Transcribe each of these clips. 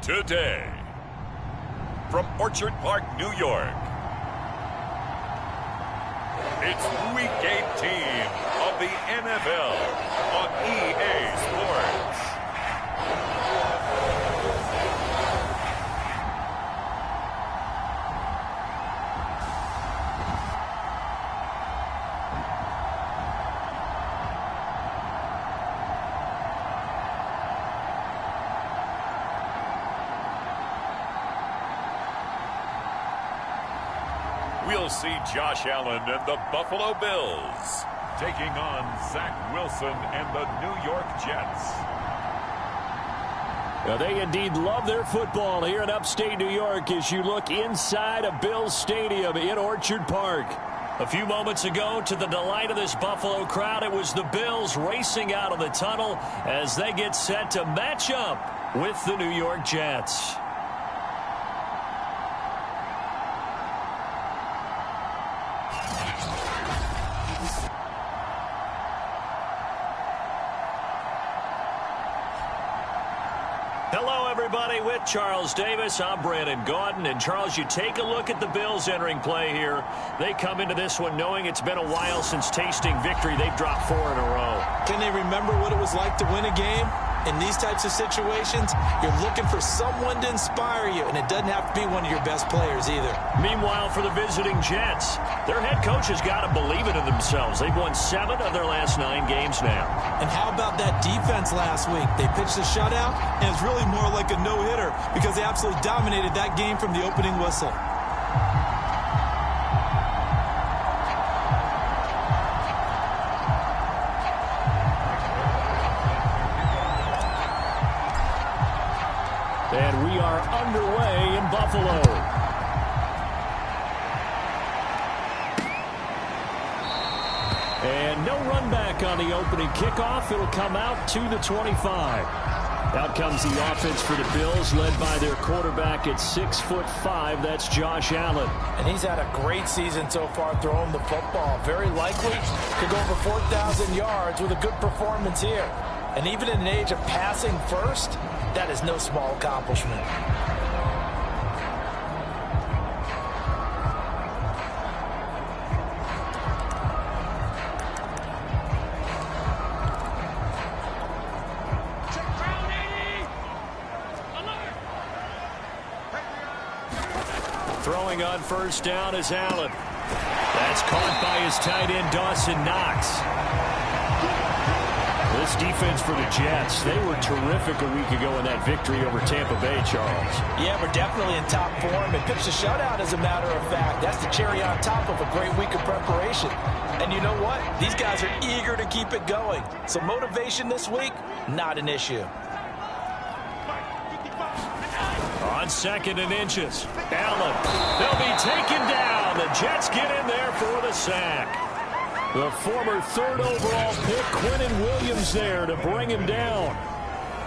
today. From Orchard Park, New York, it's Week 18 of the NFL on EA Sports. We'll see Josh Allen and the Buffalo Bills taking on Zach Wilson and the New York Jets. Well, they indeed love their football here in upstate New York as you look inside of Bills Stadium in Orchard Park. A few moments ago, to the delight of this Buffalo crowd, it was the Bills racing out of the tunnel as they get set to match up with the New York Jets. Hello, everybody. With Charles Davis, I'm Brandon Gaudin. And, Charles, you take a look at the Bills entering play here. They come into this one knowing it's been a while since tasting victory. They've dropped 4 in a row. Can they remember what it was like to win a game? In these types of situations, you're looking for someone to inspire you, and it doesn't have to be one of your best players either. Meanwhile, for the visiting Jets, their head coach has got to believe it in themselves. They've won 7 of their last 9 games now. And how about that defense last week? They pitched a shutout, and it's really more like a no-hitter because they absolutely dominated that game from the opening whistle. And we are underway in Buffalo. And no run back on the opening kickoff. It'll come out to the 25. Out comes the offense for the Bills, led by their quarterback at 6'5". That's Josh Allen. And he's had a great season so far throwing the football. Very likely to go over 4,000 yards with a good performance here. And even in an age of passing first, that is no small accomplishment. Throwing on first down is Allen. That's caught by his tight end, Dawson Knox. This defense for the Jets, they were terrific a week ago in that victory over Tampa Bay, Charles. Yeah, we're definitely in top form. And pitched a shutout, as a matter of fact. That's the cherry on top of a great week of preparation. And you know what? These guys are eager to keep it going. So motivation this week, not an issue. On 2nd and inches, Allen. They'll be taken down. The Jets get in there for the sack. The former 3rd overall pick, Quinnen Williams, there to bring him down.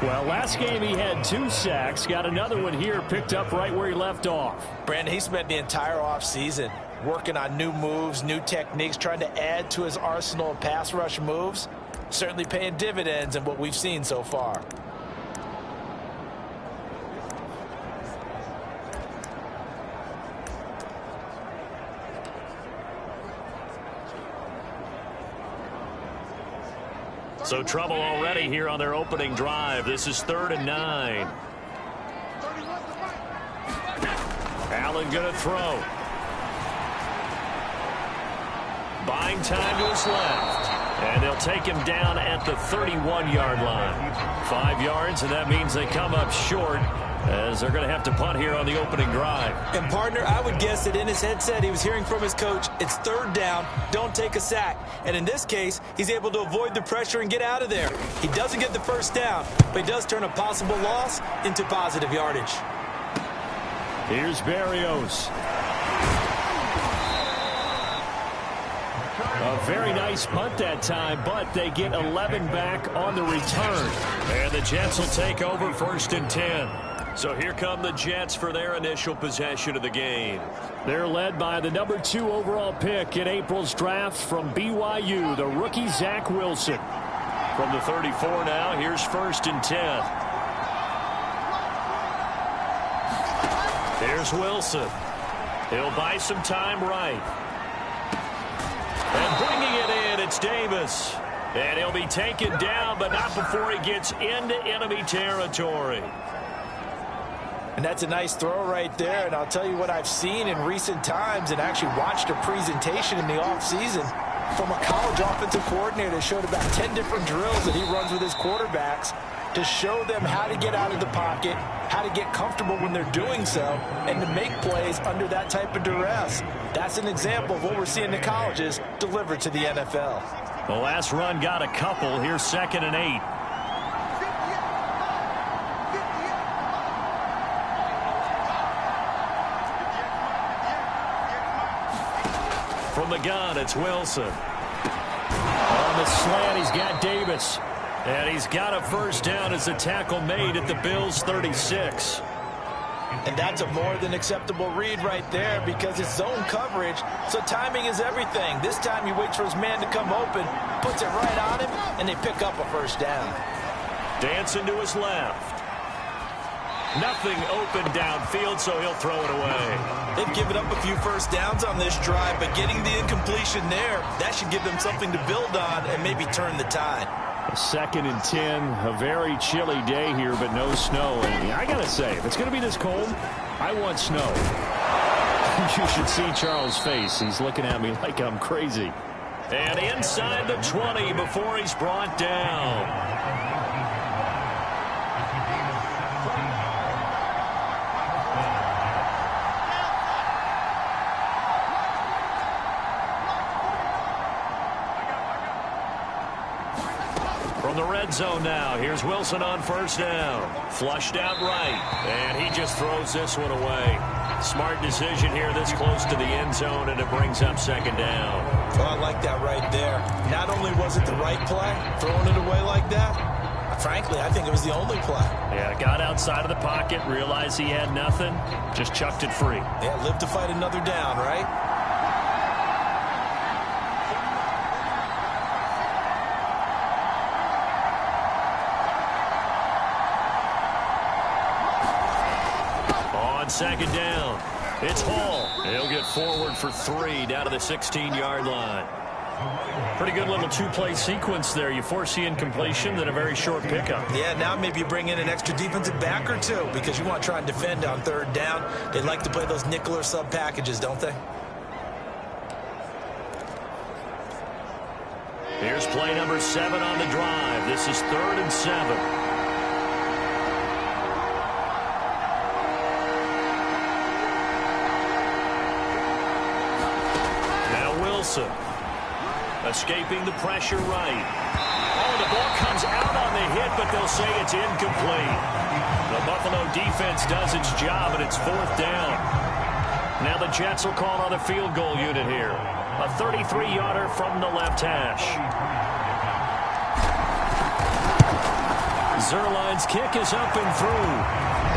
Well, last game he had 2 sacks. Got another one here, picked up right where he left off. Brandon, he spent the entire offseason working on new moves, new techniques, trying to add to his arsenal of pass rush moves. Certainly paying dividends in what we've seen so far. So trouble already here on their opening drive. This is 3rd and 9. Allen going to throw. Buying time to his left. And they'll take him down at the 31-yard line. 5 yards, and that means they come up short as they're going to have to punt here on the opening drive. And, partner, I would guess that in his headset he was hearing from his coach, it's 3rd down, don't take a sack. And in this case, he's able to avoid the pressure and get out of there. He doesn't get the 1st down, but he does turn a possible loss into positive yardage. Here's Berrios. A very nice punt that time, but they get 11 back on the return. And the Jets will take over 1st and 10. So here come the Jets for their initial possession of the game. They're led by the number 2 overall pick in April's draft from BYU, the rookie Zach Wilson. From the 34 now, here's 1st and 10. Here's Wilson. He'll buy some time right. And bringing it in, it's Davis. And he'll be taken down, but not before he gets into enemy territory. And that's a nice throw right there. And I'll tell you what I've seen in recent times and actually watched a presentation in the offseason from a college offensive coordinator that showed about 10 different drills that he runs with his quarterbacks to show them how to get out of the pocket, how to get comfortable when they're doing so, and to make plays under that type of duress. That's an example of what we're seeing in colleges delivered to the NFL. The last run got a couple. Here's 2nd and 8. From the gun, it's Wilson. On the slant, he's got Davis. And he's got a first down as the tackle made at the Bills' 36. And that's a more than acceptable read right there because it's zone coverage, so timing is everything. This time he waits for his man to come open, puts it right on him, and they pick up a first down. Dancing to his left. Nothing open downfield, so he'll throw it away. They've given up a few first downs on this drive, but getting the incompletion there, that should give them something to build on and maybe turn the tide. 2nd and 10, a very chilly day here, but no snow. And I got to say, if it's going to be this cold, I want snow. You should see Charles' face. He's looking at me like I'm crazy. And inside the 20 before he's brought down. The red zone now. Here's Wilson on first down. Flushed out right. And he just throws this one away. Smart decision here this close to the end zone, and it brings up 2nd down. Well, I like that right there. Not only was it the right play, throwing it away like that, frankly, I think it was the only play. Yeah, got outside of the pocket, realized he had nothing, just chucked it free. Yeah, live to fight another down, right? On 2nd down, it's Hall. He'll get forward for 3 down to the 16-yard line. Pretty good little two-play sequence there. You force the incompletion, then a very short pickup. Yeah, now maybe you bring in an extra defensive back or two because you want to try and defend on 3rd down. They like to play those nickel or sub packages, don't they? Here's play number 7 on the drive. This is 3rd and 7. Wilson escaping the pressure right. Oh, the ball comes out on the hit, but they'll say it's incomplete. The Buffalo defense does its job, and it's 4th down. Now the Jets will call on a field goal unit here. A 33-yarder from the left hash. Zerline's kick is up and through.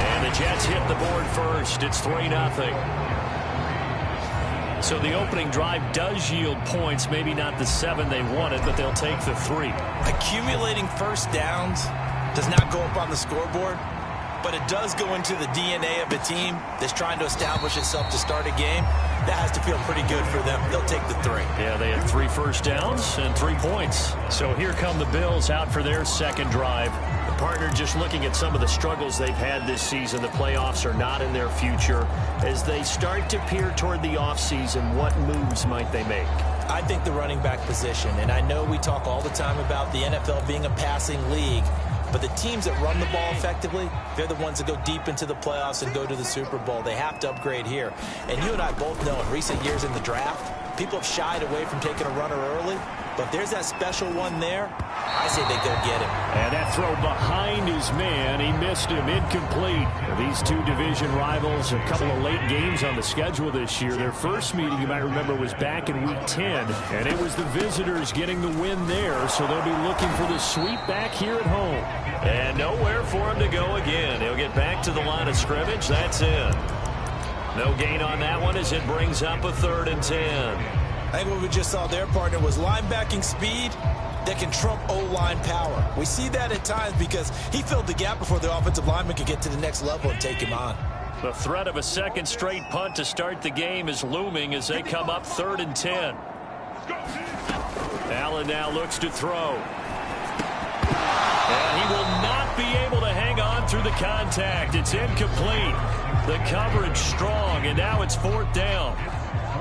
And the Jets hit the board first. It's 3-0. So the opening drive does yield points, maybe not the 7 they wanted, but they'll take the 3. Accumulating first downs does not go up on the scoreboard, but it does go into the DNA of a team that's trying to establish itself to start a game. That has to feel pretty good for them. They'll take the 3. Yeah, they had 3 first downs and 3 points. So here come the Bills out for their 2nd drive. The partner just looking at some of the struggles they've had this season. The playoffs are not in their future. As they start to peer toward the offseason, what moves might they make? I think the running back position, and I know we talk all the time about the NFL being a passing league, but the teams that run the ball effectively, they're the ones that go deep into the playoffs and go to the Super Bowl. They have to upgrade here. And you and I both know in recent years in the draft, people have shied away from taking a runner early. But there's that special one there. I say they go get him. And that throw behind his man. He missed him. Incomplete. These two division rivals, a couple of late games on the schedule this year. Their first meeting, you might remember, was back in Week 10. And it was the visitors getting the win there. So they'll be looking for the sweep back here at home. And nowhere for him to go again. He'll get back to the line of scrimmage. That's it. No gain on that one as it brings up a 3rd and 10. I think what we just saw there, partner, was linebacking speed that can trump O-line power. We see that at times because he filled the gap before the offensive lineman could get to the next level and take him on. The threat of a second straight punt to start the game is looming as they come up 3rd and 10. Allen now looks to throw. And he will not be able to hang on through the contact. It's incomplete. The coverage strong, and now it's 4th down.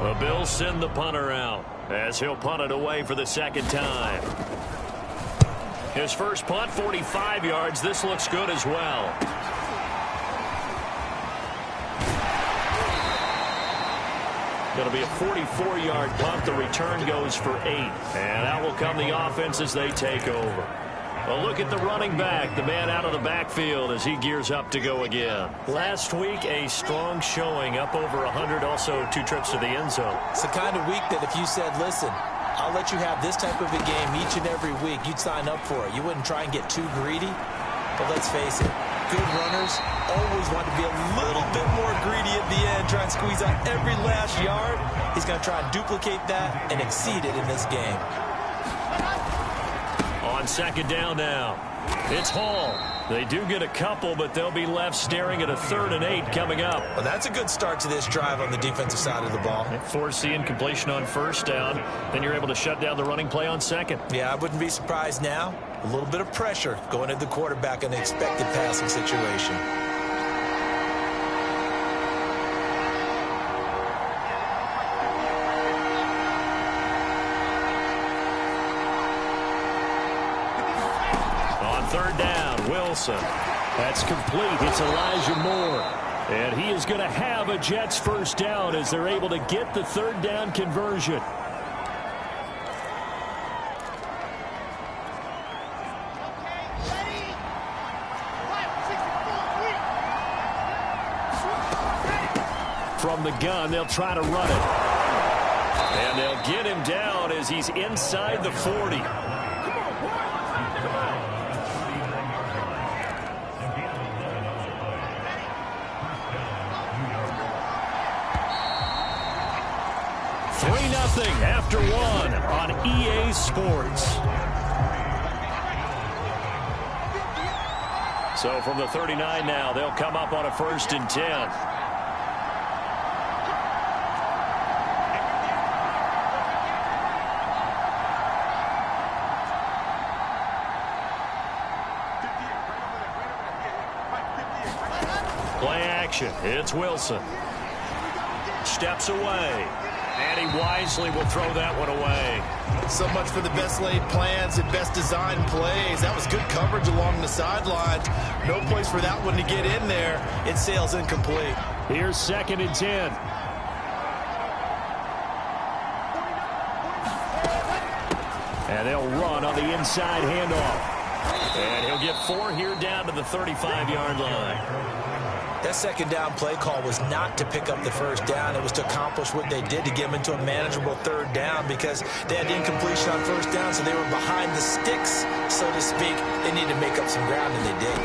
The Bills send the punter out as he'll punt it away for the second time. His first punt, 45 yards. This looks good as well. Going to be a 44-yard punt. The return goes for 8. And out will come the offense as they take over. A look at the running back, the man out of the backfield as he gears up to go again. Last week, a strong showing, up over 100, also 2 trips to the end zone. It's the kind of week that if you said, listen, I'll let you have this type of a game each and every week, you'd sign up for it. You wouldn't try and get too greedy. But let's face it, good runners always want to be a little bit more greedy at the end, try and squeeze out every last yard. He's going to try and duplicate that and exceed it in this game. On second down now, it's Hall. They do get a couple, but they'll be left staring at a 3rd and 8 coming up. Well, that's a good start to this drive on the defensive side of the ball. Force the incompletion on first down. Then you're able to shut down the running play on second. Yeah, I wouldn't be surprised now. A little bit of pressure going at the quarterback in the expected passing situation. On 3rd down, Wilson. That's complete. It's Elijah Moore. And he is going to have a Jets first down as they're able to get the 3rd down conversion. From the gun, they'll try to run it. And they'll get him down as he's inside the 40. After 1 on EA Sports. So from the 39 now, they'll come up on a 1st and 10. Play action. It's Wilson. Steps away. And he wisely will throw that one away. So much for the best laid plans and best designed plays. That was good coverage along the sidelines. No place for that one to get in there. It sails incomplete. Here's 2nd and 10. And they'll run on the inside handoff. And he'll get 4 here down to the 35-yard line. That second down play call was not to pick up the first down. It was to accomplish what they did to get them into a manageable 3rd down because they had incompletion on first down, so they were behind the sticks, so to speak. They needed to make up some ground, and they did.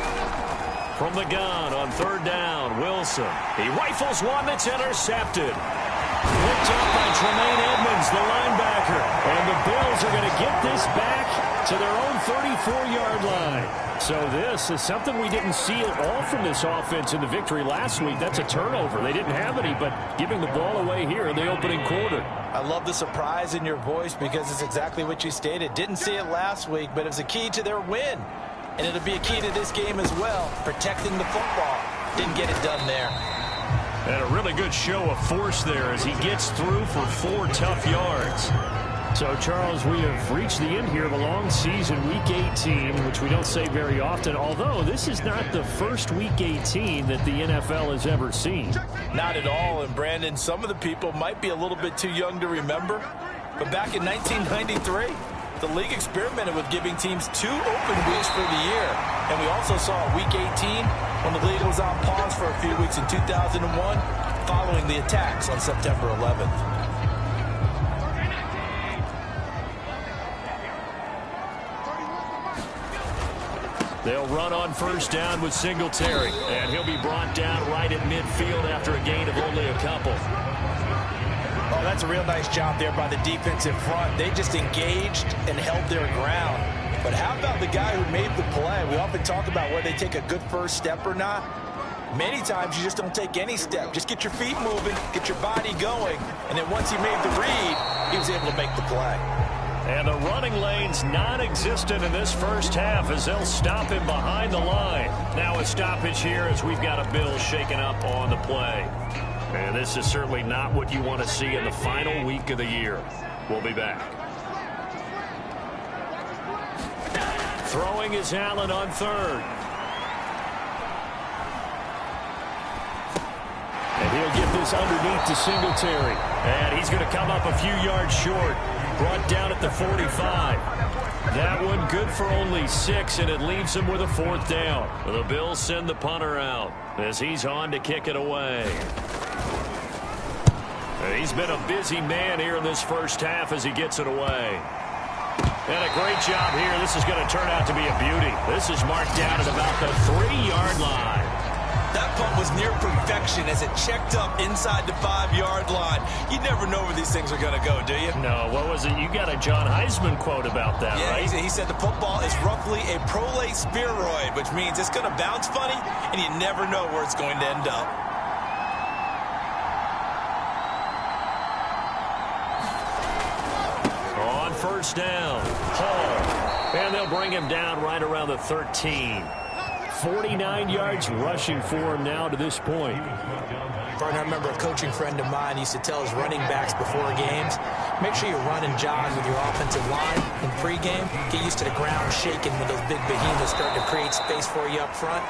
From the gun on 3rd down, Wilson. He rifles one that's intercepted. Picked up by Tremaine Edmonds, the linebacker. And the Bills are going to get this back to their own 34-yard line. So this is something we didn't see at all from this offense in the victory last week. That's a turnover. They didn't have any, but giving the ball away here in the opening quarter. I love the surprise in your voice because it's exactly what you stated. Didn't see it last week, but it was a key to their win. And it'll be a key to this game as well, protecting the football. Didn't get it done there. And a really good show of force there as he gets through for 4 tough yards. So, Charles, we have reached the end here of a long season, Week 18, which we don't say very often, although this is not the first Week 18 that the NFL has ever seen. Not at all, and Brandon, some of the people might be a little bit too young to remember, but back in 1993, the league experimented with giving teams 2 open weeks for the year, and we also saw Week 18 when the league was on pause for a few weeks in 2001 following the attacks on September 11th. They'll run on first down with Singletary, and he'll be brought down right at midfield after a gain of only a couple. Oh, that's a real nice job there by the defensive front. They just engaged and held their ground. But how about the guy who made the play? We often talk about whether they take a good first step or not. Many times you just don't take any step. Just get your feet moving, get your body going, and then once he made the read, he was able to make the play. And the running lane's non-existent in this first half as they'll stop him behind the line. Now a stoppage here as we've got a Bill shaken up on the play. And this is certainly not what you want to see in the final week of the year. We'll be back. Throwing is Allen on third. And he'll get this underneath to Singletary. And he's going to come up a few yards short. Brought down at the 45. That one good for only 6, and it leaves him with a 4th down. The Bills send the punter out as he's on to kick it away. He's been a busy man here in this first half as he gets it away. And a great job here. This is going to turn out to be a beauty. This is marked down at about the 3-yard line. That punt was near perfection as it checked up inside the 5-yard line. You never know where these things are going to go, do you? No, what was it? You got a John Heisman quote about that, right? Yeah, he said the football is roughly a prolate spheroid, which means it's going to bounce funny, and you never know where it's going to end up. On first down, Hall. And they'll bring him down right around the 13. 49 yards rushing for him now to this point. Partner, I remember a coaching friend of mine used to tell his running backs before games, make sure you run and jog with your offensive line in pregame. Get used to the ground shaking when those big behemoths start to create space for you up front.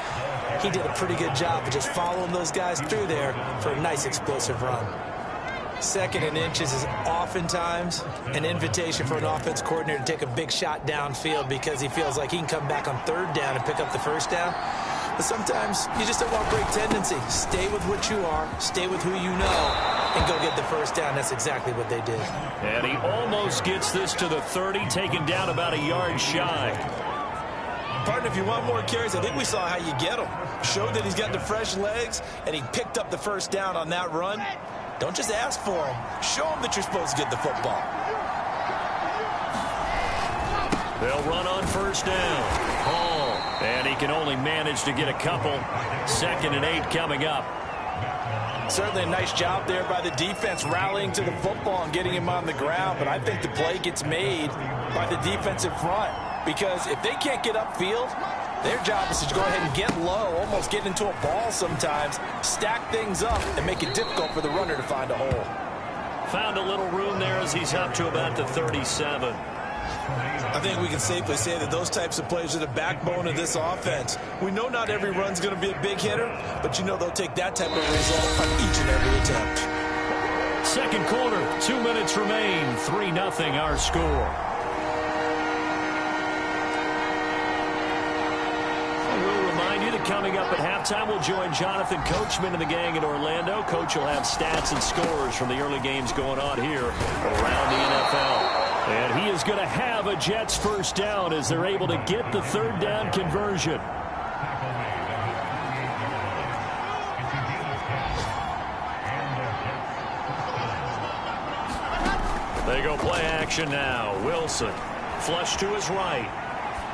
He did a pretty good job of just following those guys through there for a nice explosive run. 2nd and inches is oftentimes an invitation for an offense coordinator to take a big shot downfield because he feels like he can come back on 3rd down and pick up the 1st down. But sometimes you just don't want great tendency. Stay with what you are, stay with who you know, and go get the 1st down. That's exactly what they did. And he almost gets this to the 30, taken down about a yard shy. Partner, if you want more carries, I think we saw how you get them. Showed that he's got the fresh legs, and he picked up the 1st down on that run. Don't just ask for them. Show them that you're supposed to get the football. They'll run on 1st down. Hall. And he can only manage to get a couple. 2nd and 8 coming up. Certainly a nice job there by the defense rallying to the football and getting him on the ground. But I think the play gets made by the defensive front. Because if they can't get upfield, their job is to go ahead and get low, almost get into a ball sometimes, stack things up, and make it difficult for the runner to find a hole. Found a little room there as he's up to about the 37. I think we can safely say that those types of plays are the backbone of this offense. We know not every run's going to be a big hitter, but you know they'll take that type of result on each and every attempt. 2nd quarter, 2 minutes remain, 3-0 our score. Coming up at halftime, we'll join Jonathan Coachman and the gang in Orlando. Coach will have stats and scores from the early games going on here around the NFL. And he is going to have a Jets 1st down as they're able to get the 3rd down conversion. They go play action now. Wilson, flush to his right.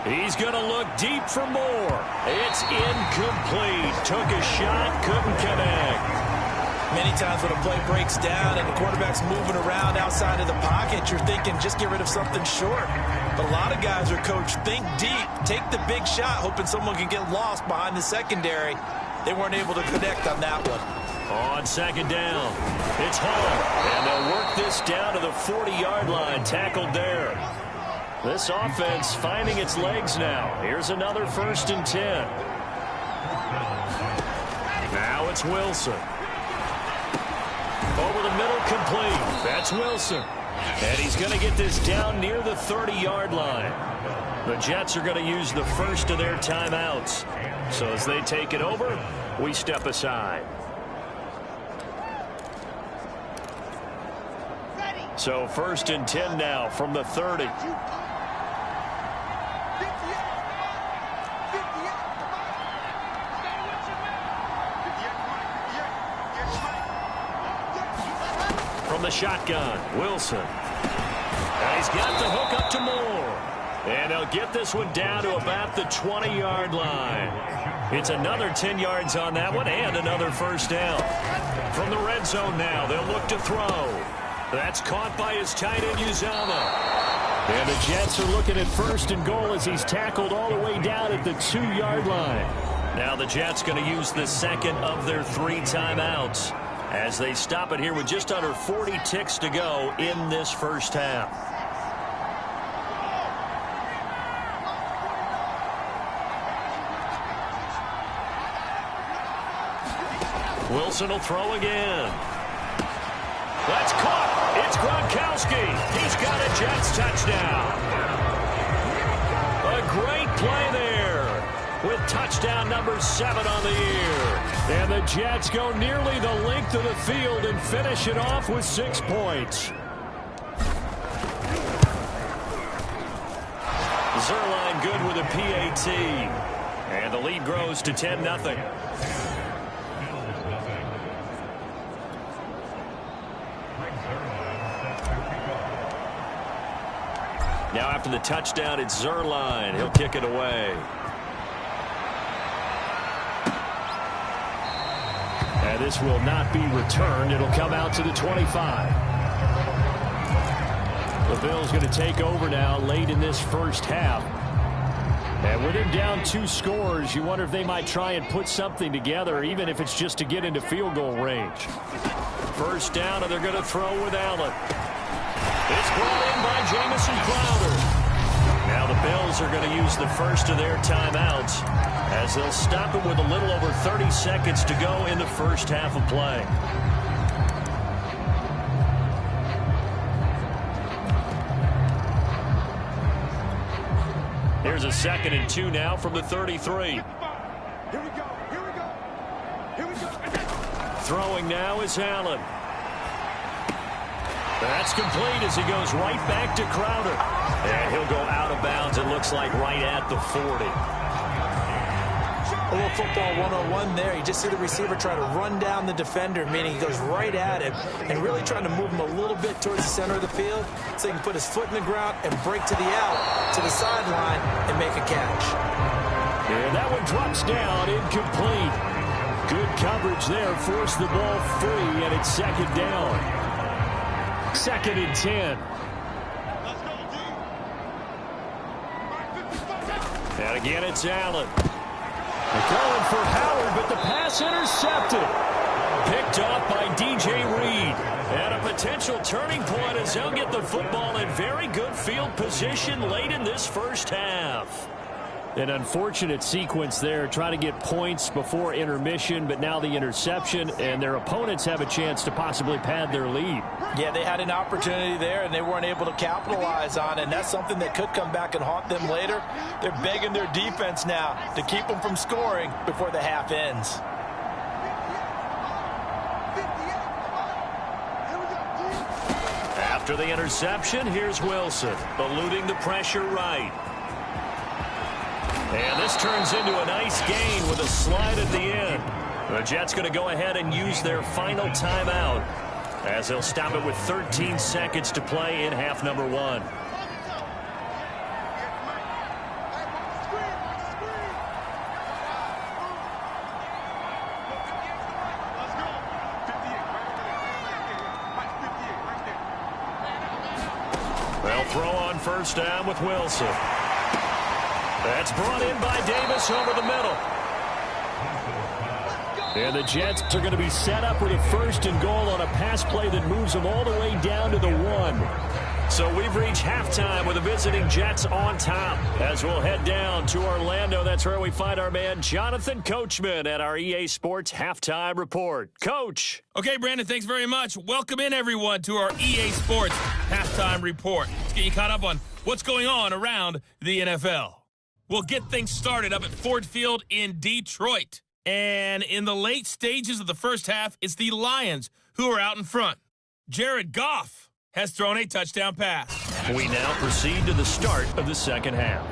He's going to look deep for more. It's incomplete. Took a shot, couldn't connect. Many times when a play breaks down and the quarterback's moving around outside of the pocket, you're thinking just get rid of something short. But a lot of guys are coached, think deep, take the big shot, hoping someone can get lost behind the secondary. They weren't able to connect on that one. On 2nd down, it's Hall. And they'll work this down to the 40-yard line, tackled there. This offense finding its legs now. Here's another 1st and 10. Now it's Wilson. Over the middle, complete. That's Wilson. And he's going to get this down near the 30-yard line. The Jets are going to use the first of their timeouts. So as they take it over, we step aside. So 1st and 10 now from the 30. From the shotgun, Wilson. And he's got the hook up to Moore. And they'll get this one down to about the 20-yard line. It's another 10 yards on that one and another first down. From the red zone now, they'll look to throw. That's caught by his tight end, Uzama. And the Jets are looking at 1st and goal as he's tackled all the way down at the 2-yard line. Now the Jets going to use the second of their 3 timeouts as they stop it here with just under 40 ticks to go in this first half. Wilson will throw again. That's caught. It's Gronkowski. He's got a Jets touchdown. A great play there with touchdown number 7 on the year. And the Jets go nearly the length of the field and finish it off with 6 points. Zerline good with a PAT. And the lead grows to 10-0. Now after the touchdown, it's Zerline. He'll kick it away. And this will not be returned. It'll come out to the 25. The Bills going to take over now late in this first half. And with him down 2 scores, you wonder if they might try and put something together, even if it's just to get into field goal range. First down, and they're going to throw with Allen. It's brought in by Jamison Crowder. Now the Bills are going to use the first of their timeouts as they'll stop it with a little over 30 seconds to go in the first half of play. Here's a 2nd and 2 now from the 33. Here we go. Here we go. Here we go. Throwing now is Allen. That's complete as he goes right back to Crowder. And he'll go out of bounds, it looks like, right at the 40. A little football 101 there. You just see the receiver try to run down the defender, meaning he goes right at him and really trying to move him a little bit towards the center of the field so he can put his foot in the ground and break to the out, to the sideline, and make a catch. And that one drops down, incomplete. Good coverage there, forced the ball free, and it's 2nd down. 2nd and 10. And again, it's Allen. They're going for Howard, but the pass intercepted. Picked off by DJ Reed. And a potential turning point as they'll get the football in very good field position late in this first half. An unfortunate sequence there, trying to get points before intermission, but now the interception, and their opponents have a chance to possibly pad their lead. Yeah, they had an opportunity there, and they weren't able to capitalize on it, and that's something that could come back and haunt them later. They're begging their defense now to keep them from scoring before the half ends. After the interception, here's Wilson, eluding the pressure right. And this turns into a nice gain with a slide at the end. The Jets going to go ahead and use their final timeout as they'll stop it with 13 seconds to play in half number 1. They'll throw on first down with Wilson. That's brought in by Davis over the middle. And the Jets are going to be set up with a 1st and goal on a pass play that moves them all the way down to the 1. So we've reached halftime with the visiting Jets on top. As we'll head down to Orlando, that's where we find our man Jonathan Coachman at our EA Sports Halftime Report. Coach. Okay, Brandon, thanks very much. Welcome in, everyone, to our EA Sports Halftime Report. Let's get you caught up on what's going on around the NFL. We'll get things started up at Ford Field in Detroit. And in the late stages of the first half, it's the Lions who are out in front. Jared Goff has thrown a touchdown pass. We now proceed to the start of the second half.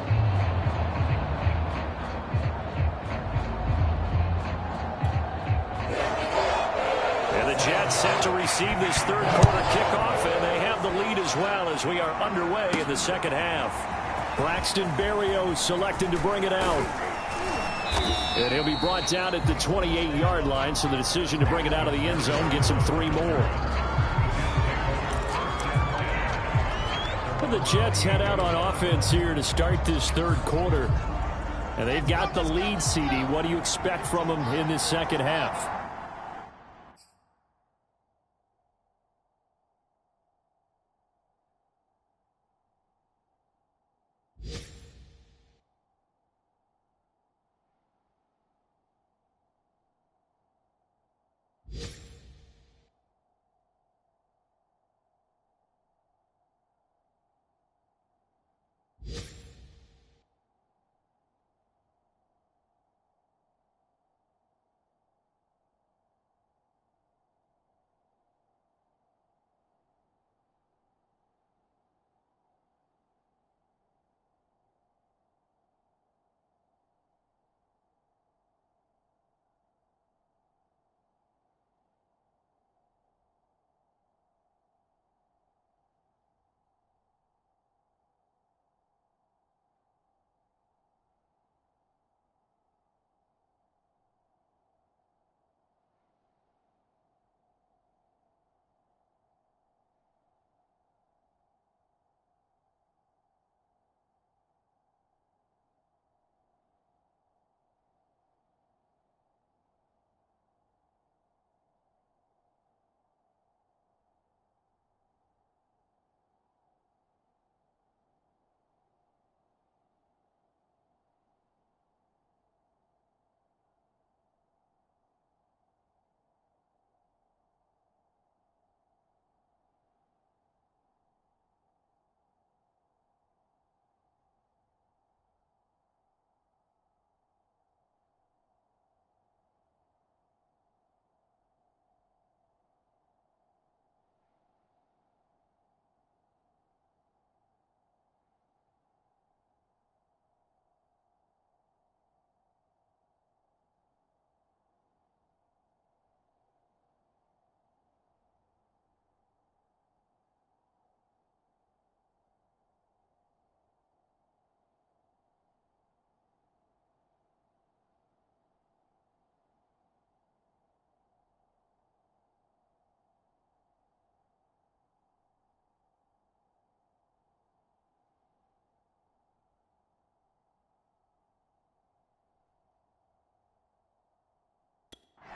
And the Jets set to receive this third quarter kickoff, and they have the lead as well as we are underway in the second half. Braxton Berrios selected to bring it out. And he'll be brought down at the 28-yard line, so the decision to bring it out of the end zone gets him 3 more. And the Jets head out on offense here to start this third quarter. And they've got the lead, CD. What do you expect from them in this second half?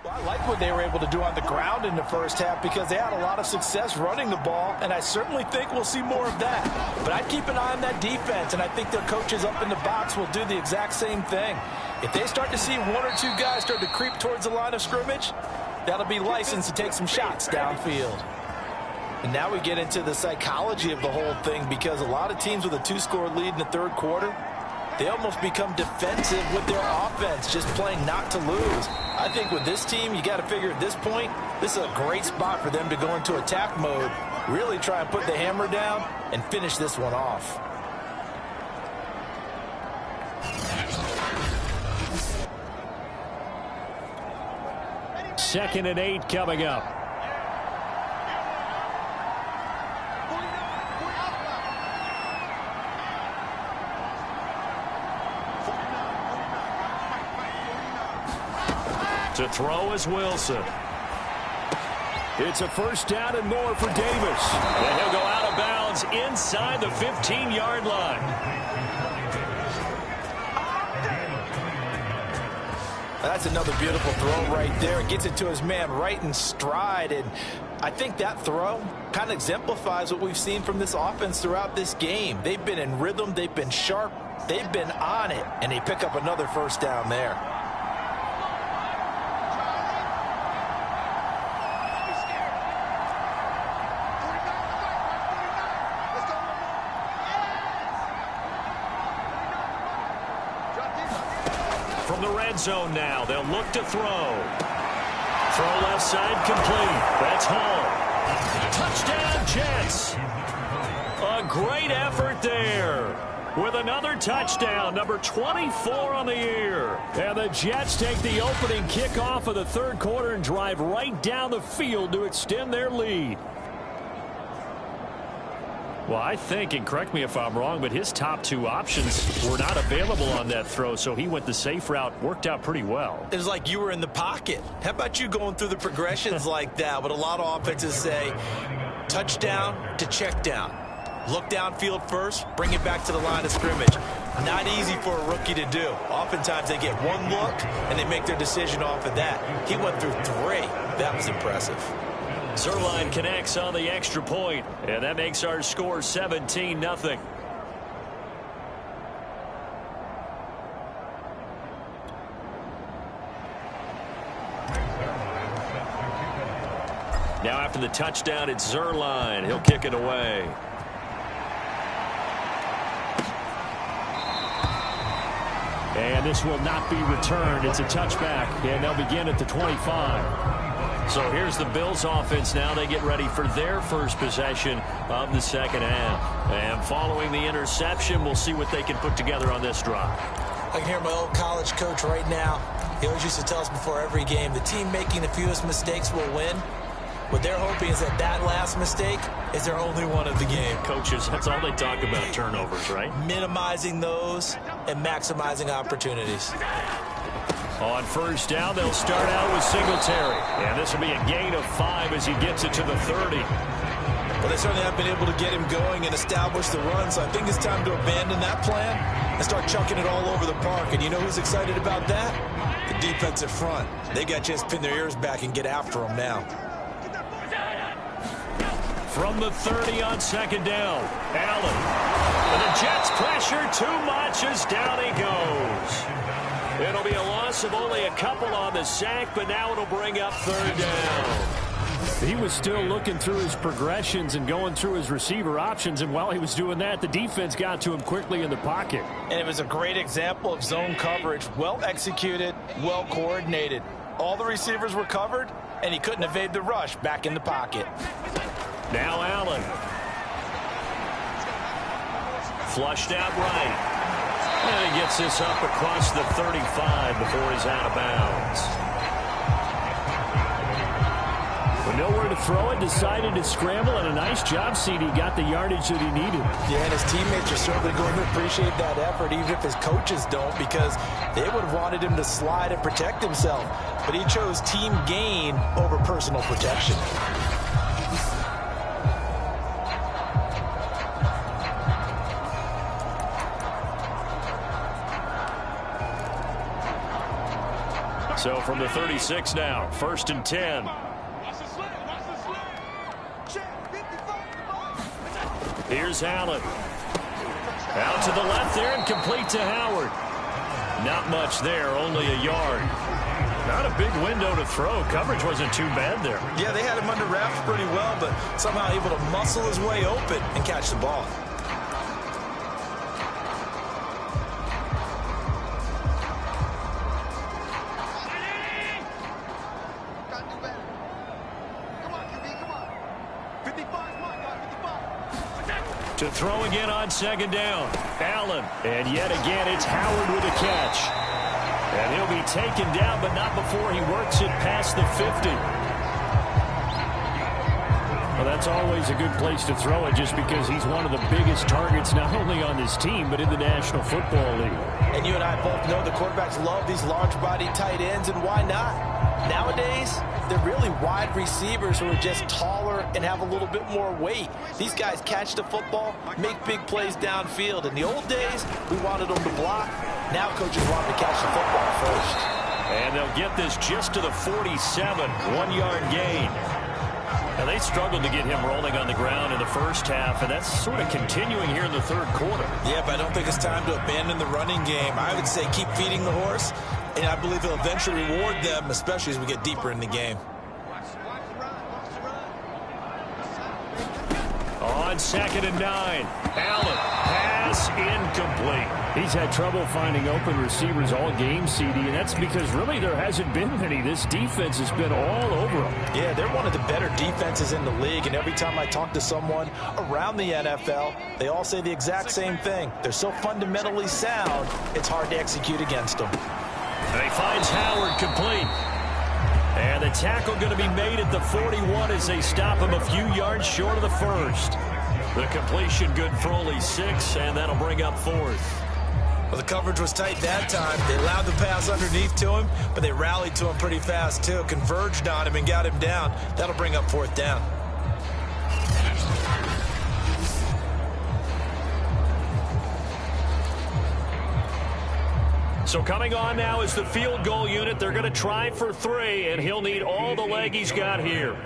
Well, I like what they were able to do on the ground in the first half because they had a lot of success running the ball, and I certainly think we'll see more of that. But I'd keep an eye on that defense, and I think their coaches up in the box will do the exact same thing. If they start to see 1 or 2 guys start to creep towards the line of scrimmage, that'll be licensed to take some shots downfield. And now we get into the psychology of the whole thing because a lot of teams with a 2-score lead in the third quarter, they almost become defensive with their offense, just playing not to lose. I think with this team, you got to figure at this point, this is a great spot for them to go into attack mode, really try and put the hammer down and finish this one off. Second and 8 coming up. To throw is Wilson. It's a first down and more for Davis. And he'll go out of bounds inside the 15-yard line. That's another beautiful throw right there. It gets it to his man right in stride. And I think that throw kind of exemplifies what we've seen from this offense throughout this game. They've been in rhythm. They've been sharp. They've been on it. And they pick up another first down there. From the red zone now, they'll look to throw. Throw left side complete. That's home. Touchdown, Jets. A great effort there with another touchdown, number 24 on the year. And the Jets take the opening kickoff of the third quarter and drive right down the field to extend their lead. Well, I think, and correct me if I'm wrong, but his top two options were not available on that throw, so he went the safe route. Worked out pretty well. It was like you were in the pocket. How about you going through the progressions like that? What a lot of offenses say, touchdown to check down. Look downfield first, bring it back to the line of scrimmage. Not easy for a rookie to do. Oftentimes they get one look, and they make their decision off of that. He went through 3. That was impressive. Zuerlein connects on the extra point, and that makes our score 17-0. Now after the touchdown, it's Zuerlein. He'll kick it away. And this will not be returned. It's a touchback, and they'll begin at the 25. So here's the Bills offense now. They get ready for their first possession of the second half. And following the interception, we'll see what they can put together on this drive. I can hear my old college coach right now. He always used to tell us before every game, the team making the fewest mistakes will win. What they're hoping is that that last mistake is their only one of the game. Coaches, that's all they talk about, turnovers, right? Minimizing those and maximizing opportunities. On first down, they'll start out with Singletary. And this will be a gain of 5 as he gets it to the 30. Well, they certainly have been able to get him going and establish the run, so I think it's time to abandon that plan and start chucking it all over the park. And you know who's excited about that? The defensive front. They got a chance to pin their ears back and get after him now. From the 30 on second down, Allen. And the Jets pressure too much as down he goes. It'll be a loss of only a couple on the sack, but now it'll bring up third down. He was still looking through his progressions and going through his receiver options, and while he was doing that, the defense got to him quickly in the pocket. And it was a great example of zone coverage, well executed, well coordinated. All the receivers were covered, and he couldn't evade the rush back in the pocket. Now Allen. Flushed out right. And he gets this up across the 35 before he's out of bounds. With nowhere to throw it, decided to scramble, and a nice job, CD. Got the yardage that he needed. Yeah, and his teammates are certainly going to appreciate that effort, even if his coaches don't, because they would have wanted him to slide and protect himself. But he chose team gain over personal protection. So from the 36 now, 1st and 10. Here's Allen. Out to the left there and complete to Howard. Not much there, only a yard. Not a big window to throw. Coverage wasn't too bad there. Yeah, they had him under wraps pretty well, but somehow able to muscle his way open and catch the ball. To throw again on second down. Allen. And yet again, it's Howard with a catch. And he'll be taken down, but not before he works it past the 50. Well, that's always a good place to throw it just because he's one of the biggest targets not only on this team, but in the National Football League. And you and I both know the quarterbacks love these large-body tight ends, and why not? Nowadays, they're really wide receivers who are just taller and have a little bit more weight. These guys catch the football, make big plays downfield. In the old days, we wanted them to block. Now coaches want them to catch the football first. And they'll get this just to the 47, 1-yard gain. Now, they struggled to get him rolling on the ground in the first half, and that's sort of continuing here in the third quarter. Yeah, but I don't think it's time to abandon the running game. I would say keep feeding the horse, and I believe he'll eventually reward them, especially as we get deeper in the game. On 2nd and 9, Allen, pass incomplete. He's had trouble finding open receivers all game, CD, and that's because really there hasn't been many. This defense has been all over them. Yeah, they're one of the better defenses in the league, and every time I talk to someone around the NFL, they all say the exact same thing. They're so fundamentally sound, it's hard to execute against them. And he finds Howard complete. And the tackle going to be made at the 41 as they stop him a few yards short of the first. The completion good for only 6, and that'll bring up 4th. Well, the coverage was tight that time. They allowed the pass underneath to him, but they rallied to him pretty fast, too. Converged on him and got him down. That'll bring up 4th down. So coming on now is the field goal unit. They're going to try for 3, and he'll need all the leg he's got here.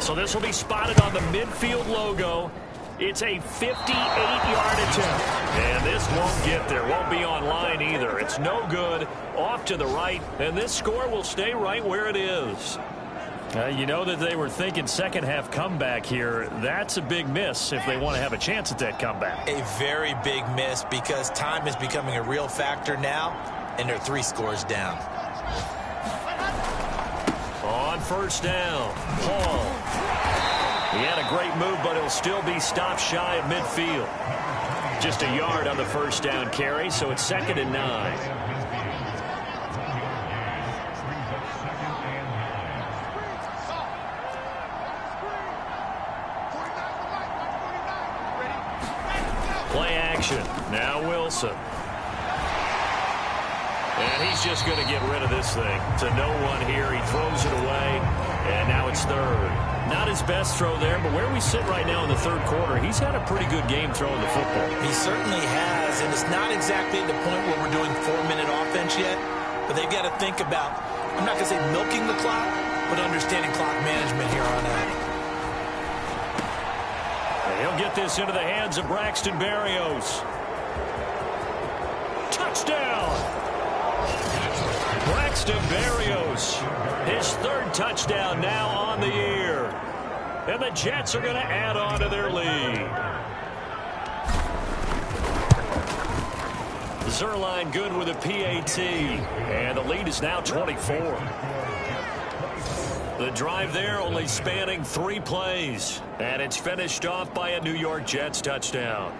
So this will be spotted on the midfield logo. It's a 58-yard attempt. And this won't get there. Won't be on line either. It's no good. Off to the right. And this score will stay right where it is. You know that they were thinking second-half comeback here. That's a big miss if they want to have a chance at that comeback. A very big miss because time is becoming a real factor now, and they're 3 scores down. On first down, Paul. He had a great move, but he'll still be stopped shy of midfield. Just a yard on the first down carry, so it's 2nd and 9. Play action. Now Wilson. And he's just going to get rid of this thing. To no one here. He throws it away, and now it's 3rd. Not his best throw there, but where we sit right now in the 3rd quarter, he's had a pretty good game throwing the football. He certainly has, and it's not exactly the point where we're doing 4-minute offense yet, but they've got to think about, I'm not going to say milking the clock, but understanding clock management here on out. He'll get this into the hands of Braxton Berrios. Touchdown! Braxton Berrios, his 3rd touchdown now on the year. And the Jets are going to add on to their lead. Zerline good with a PAT. And the lead is now 24. The drive there only spanning 3 plays. And it's finished off by a New York Jets touchdown.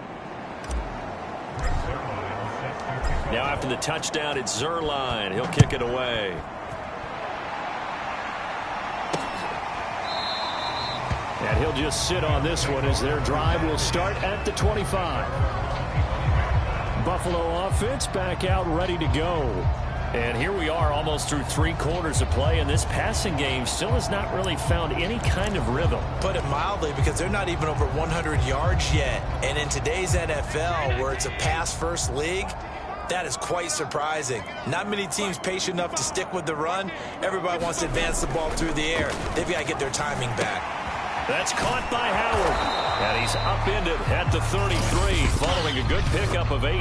Now after the touchdown, it's Zerline. He'll kick it away. And he'll just sit on this one as their drive will start at the 25. Buffalo offense back out ready to go. And here we are almost through 3 quarters of play, and this passing game still has not really found any kind of rhythm. Put it mildly, because they're not even over 100 yards yet. And in today's NFL, where it's a pass-first league, that is quite surprising. Not many teams patient enough to stick with the run. Everybody wants to advance the ball through the air. They've got to get their timing back. That's caught by Howard. And he's upended at the 33, following a good pickup of 8.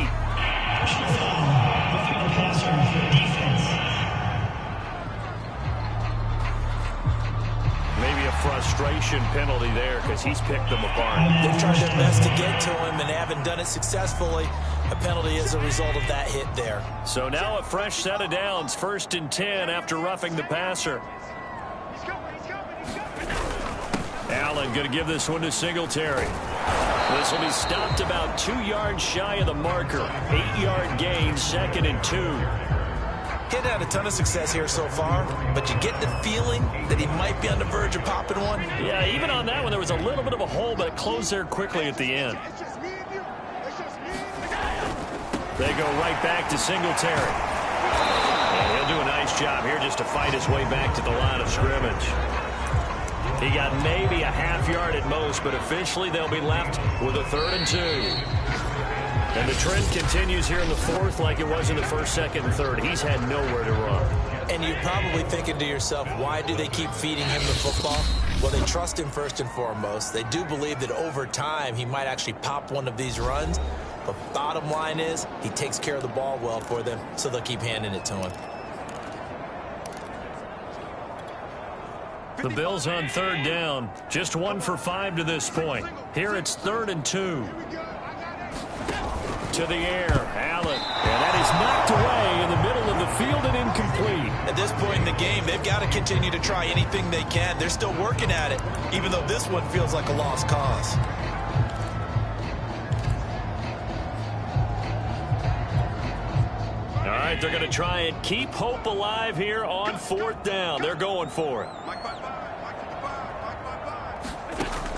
Maybe a frustration penalty there because he's picked them apart. They've tried their best to get to him and haven't done it successfully. A penalty as a result of that hit there. So now a fresh set of downs, 1st and 10 after roughing the passer. Allen going to give this one to Singletary. This will be stopped about 2 yards shy of the marker. 8-yard gain, 2nd and 2. He's had a ton of success here so far, but you get the feeling that he might be on the verge of popping one. Yeah, even on that one, there was a little bit of a hole, but it closed there quickly at the end. They go right back to Singletary. And he'll do a nice job here just to fight his way back to the line of scrimmage. He got maybe a half yard at most, but officially they'll be left with a 3rd and 2. And the trend continues here in the 4th like it was in the 1st, 2nd, and 3rd. He's had nowhere to run. And you're probably thinking to yourself, why do they keep feeding him the football? Well, they trust him first and foremost. They do believe that over time he might actually pop one of these runs. But bottom line is he takes care of the ball well for them, so they'll keep handing it to him. The Bills on 3rd down. Just 1 for 5 to this point. Here it's 3rd and 2. To the air, Allen. And that is knocked away in the middle of the field and incomplete. At this point in the game, they've got to continue to try anything they can. They're still working at it, even though this one feels like a lost cause. All right, they're going to try and keep hope alive here on 4th down. They're going for it.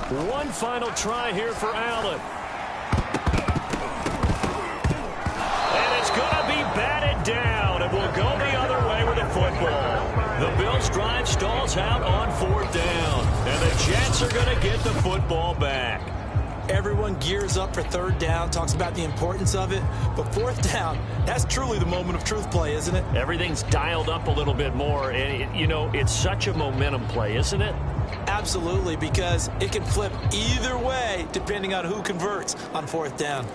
One final try here for Allen. And it's going to be batted down, and will go the other way with the football. The Bills' drive stalls out on 4th down, and the Jets are going to get the football back. Everyone gears up for 3rd down, talks about the importance of it. But 4th down, that's truly the moment of truth play, isn't it? Everything's dialed up a little bit more. And, you know, it's such a momentum play, isn't it? Absolutely, because it can flip either way depending on who converts on 4th down.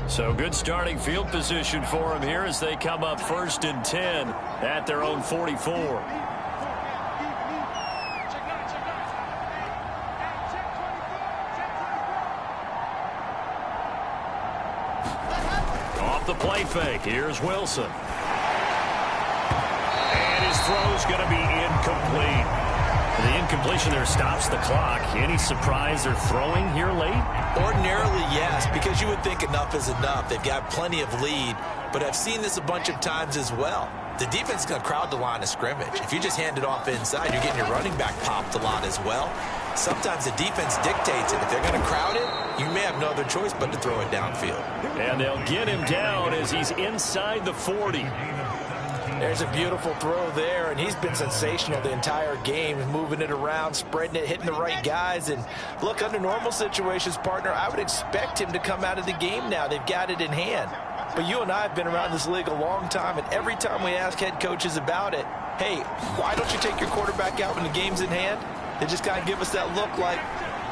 So good starting field position for them here as they come up 1st and 10 at their own 44. The play fake. Here's Wilson. And his throw's going to be incomplete. The incompletion there stops the clock. Any surprise they're throwing here late? Ordinarily, yes, because you would think enough is enough. They've got plenty of lead, but I've seen this a bunch of times as well. The defense is going to crowd the line of scrimmage. If you just hand it off inside, you're getting your running back popped a lot as well. Sometimes the defense dictates it. If they're going to crowd it, you may have no other choice but to throw it downfield. And they'll get him down as he's inside the 40. There's a beautiful throw there, and he's been sensational the entire game, moving it around, spreading it, hitting the right guys. And look, under normal situations, partner, I would expect him to come out of the game now. They've got it in hand. But you and I have been around this league a long time, and every time we ask head coaches about it, hey, why don't you take your quarterback out when the game's in hand? They just kind of give us that look like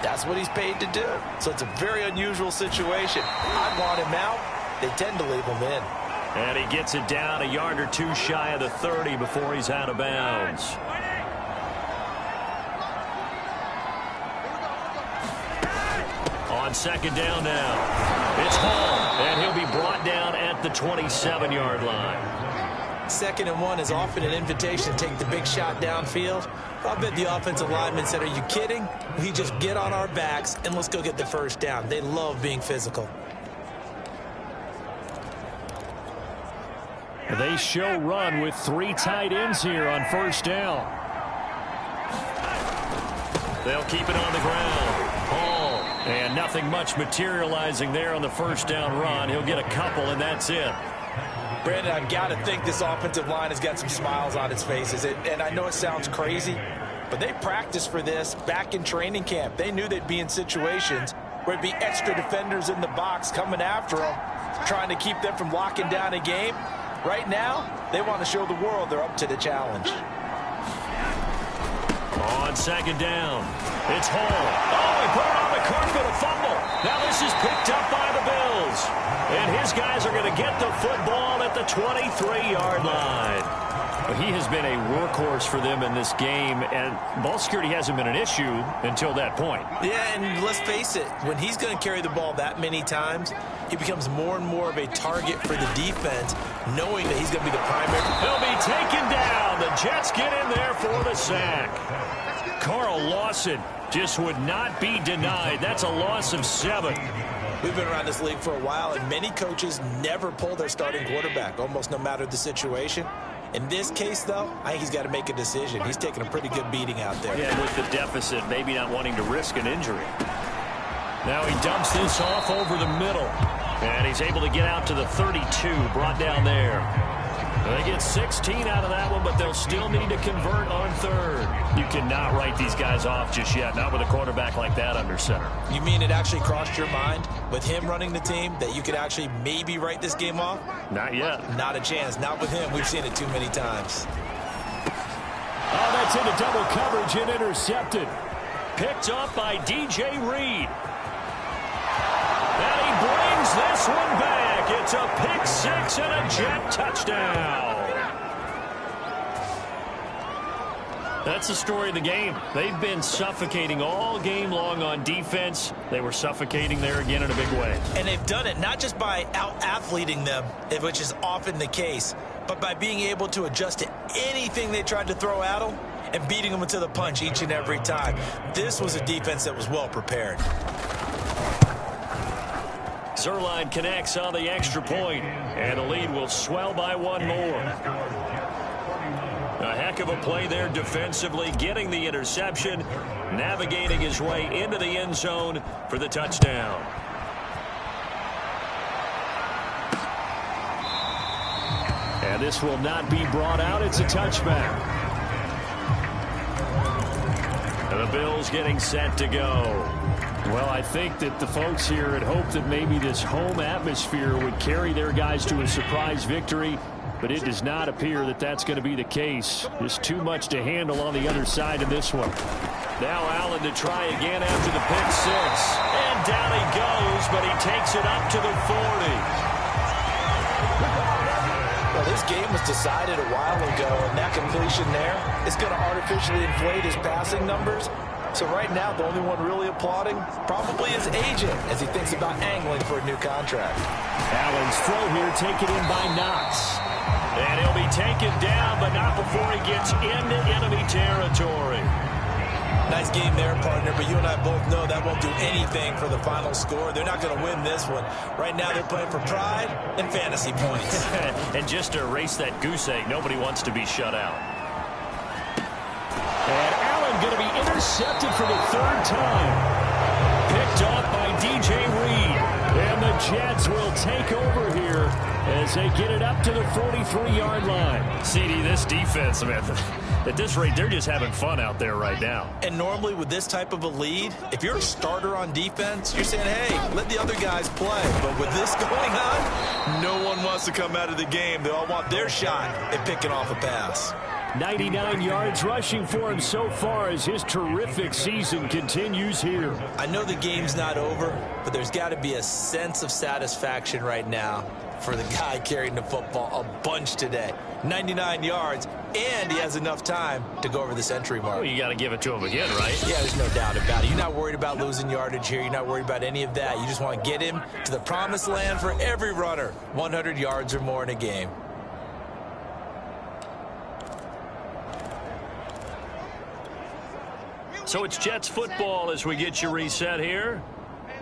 that's what he's paid to do. So it's a very unusual situation. I want him out. They tend to leave him in. And he gets it down a yard or two shy of the 30 before he's out of bounds. On 2nd down now, it's Hall, and he'll be brought down at the 27-yard line. 2nd and 1 is often an invitation to take the big shot downfield. I bet the offensive lineman said, are you kidding? We just get on our backs and let's go get the 1st down. They love being physical. They show run with 3 tight ends here on 1st down. They'll keep it on the ground. Hall, and nothing much materializing there on the 1st down run. He'll get a couple, and that's it. Brandon, I've got to think this offensive line has got some smiles on its faces. And I know it sounds crazy, but they practiced for this back in training camp. They knew they'd be in situations where it'd be extra defenders in the box coming after them, trying to keep them from locking down a game. Right now, they want to show the world they're up to the challenge. On 2nd down, it's Hall. Oh, he put it on the carpet, a fumble. Now this is picked up by the Bills. And his guys are going to get the football at the 23-yard line. He has been a workhorse for them in this game, and ball security hasn't been an issue until that point. Yeah, and let's face it, when he's going to carry the ball that many times, he becomes more and more of a target for the defense, knowing that he's going to be the primary. He'll be taken down. The Jets get in there for the sack. Carl Lawson just would not be denied. That's a loss of 7. We've been around this league for a while, and many coaches never pull their starting quarterback, almost no matter the situation. In this case, though, I think he's got to make a decision. He's taking a pretty good beating out there. Yeah, with the deficit, maybe not wanting to risk an injury. Now he dumps this off over the middle. And he's able to get out to the 32, brought down there. They get 16 out of that one, but they'll still need to convert on 3rd. You cannot write these guys off just yet, not with a quarterback like that under center. You mean it actually crossed your mind with him running the team that you could actually maybe write this game off? Not yet. Not a chance. Not with him. We've seen it too many times. Oh, that's into double coverage and intercepted. Picked up by DJ Reed. And he brings this one back. It's a pick 6 and a Jet touchdown. That's the story of the game. They've been suffocating all game long on defense. They were suffocating there again in a big way. And they've done it not just by out-athleting them, which is often the case, but by being able to adjust to anything they tried to throw at them and beating them to the punch each and every time. This was a defense that was well prepared. Zerline connects on the extra point, and the lead will swell by one more. A heck heck of a play there defensively, getting the interception, navigating his way into the end zone for the touchdown. And this will not be brought out. It's a touchback. And the Bills getting set to go. Well, I think that the folks here had hoped that maybe this home atmosphere would carry their guys to a surprise victory, but it does not appear that that's going to be the case. Just too much to handle on the other side of this one. Now Allen to try again after the pick six. And down he goes, but he takes it up to the 40. Well, this game was decided a while ago, and that completion there is going to artificially inflate his passing numbers. So right now, the only one really applauding probably his agent as he thinks about angling for a new contract. Allen's throw here taken in by Knox. And he'll be taken down, but not before he gets into enemy territory. Nice game there, partner, but you and I both know that won't do anything for the final score. They're not going to win this one. Right now, they're playing for pride and fantasy points. And just to erase that goose egg, nobody wants to be shut out. And Allen going to be intercepted for the third time. Picked off by DJ Reed. And the Jets will take over here as they get it up to the 43-yard line. CD, this defense, man, at this rate, they're just having fun out there right now. And normally with this type of a lead, if you're a starter on defense, you're saying, hey, let the other guys play. But with this going on, no one wants to come out of the game. They all want their shot at picking off a pass. 99 yards rushing for him so far as his terrific season continues here. I know the game's not over, but there's got to be a sense of satisfaction right now for the guy carrying the football a bunch today. 99 yards, and he has enough time to go over the century mark. Well, you got to give it to him again, right? Yeah, there's no doubt about it. You're not worried about losing yardage here. You're not worried about any of that. You just want to get him to the promised land for every runner. 100 yards or more in a game. So it's Jets football as we get you reset here.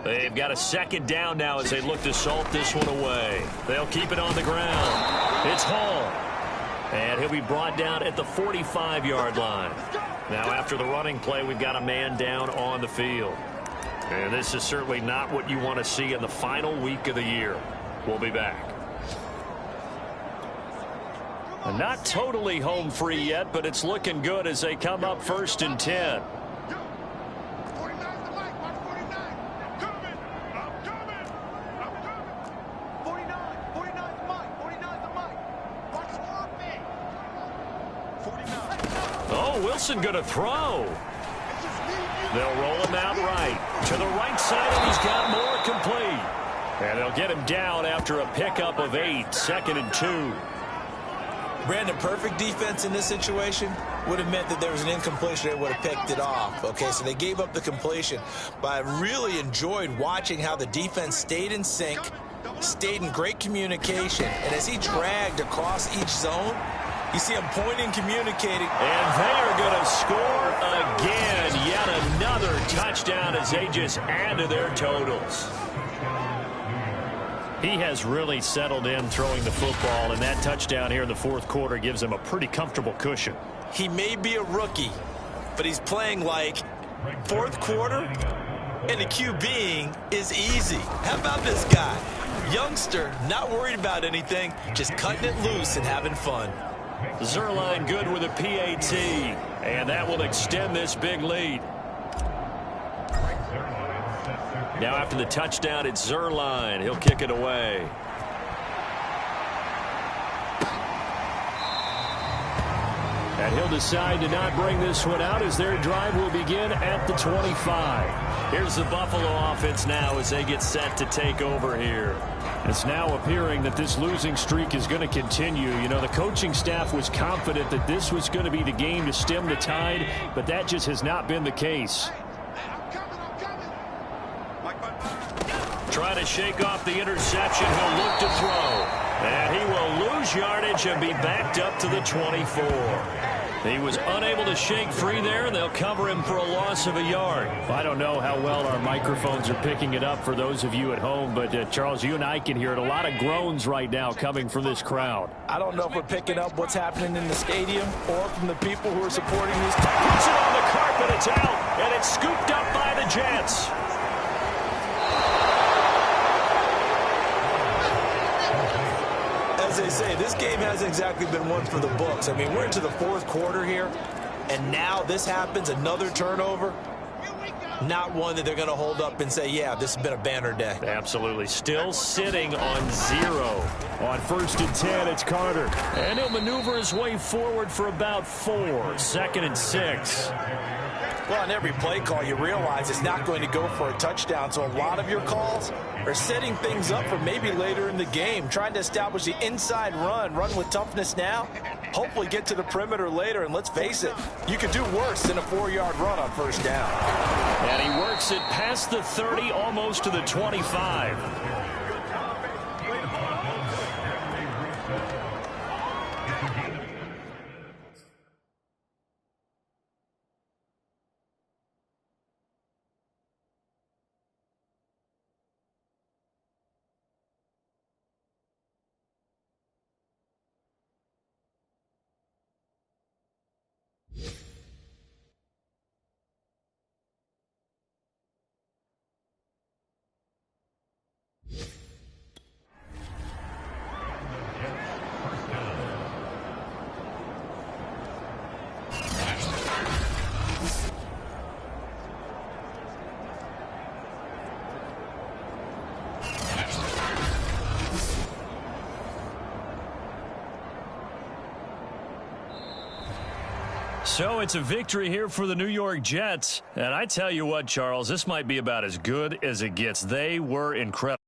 They've got a second down now as they look to salt this one away. They'll keep it on the ground. It's Hall. And he'll be brought down at the 45-yard line. Now after the running play, we've got a man down on the field. And this is certainly not what you want to see in the final week of the year. We'll be back. Not totally home free yet, but it's looking good as they come up 1st and 10. Wilson going to throw. They'll roll him out right. To the right side, and he's got more complete. And they'll get him down after a pickup of 8. 2nd and 2. Brandon, perfect defense in this situation would have meant that there was an incompletion. They would have picked it off. Okay, so they gave up the completion. But I really enjoyed watching how the defense stayed in sync, stayed in great communication. And as he dragged across each zone, you see him pointing, communicating. And they are going to score again. Yet another touchdown as they just add to their totals. He has really settled in throwing the football, and that touchdown here in the 4th quarter gives him a pretty comfortable cushion. He may be a rookie, but he's playing like 4th quarter, and the QBing is easy. How about this guy? Youngster, not worried about anything, just cutting it loose and having fun. Zerline good with a PAT, and that will extend this big lead. Now after the touchdown, it's Zerline. He'll kick it away. And he'll decide to not bring this one out as their drive will begin at the 25. Here's the Buffalo offense now as they get set to take over here. It's now appearing that this losing streak is going to continue. You know, the coaching staff was confident that this was going to be the game to stem the tide, but that just has not been the case. Trying to shake off the interception. He'll look to throw. And he will lose yardage and be backed up to the 24. He was unable to shake free there, and they'll cover him for a loss of a yard. I don't know how well our microphones are picking it up for those of you at home, but Charles, you and I can hear it. A lot of groans right now coming from this crowd. I don't know if we're picking up what's happening in the stadium or from the people who are supporting these. Puts it on the carpet, it's out, and it's scooped up by the Jets. As they say, this game hasn't exactly been one for the books. I mean, we're into the fourth quarter here, and now this happens, another turnover. Not one that they're going to hold up and say, yeah, this has been a banner day. Absolutely. Still sitting on 0. On 1st and 10, it's Carter. And he'll maneuver his way forward for about 4. 2nd and 6. Well, on every play call, you realize it's not going to go for a touchdown. So a lot of your calls are setting things up for maybe later in the game, trying to establish the inside run with toughness now, hopefully get to the perimeter later. And let's face it, you could do worse than a 4-yard run on 1st down. And he works it past the 30, almost to the 25. So it's a victory here for the New York Jets. And I tell you what, Charles, this might be about as good as it gets. They were incredible.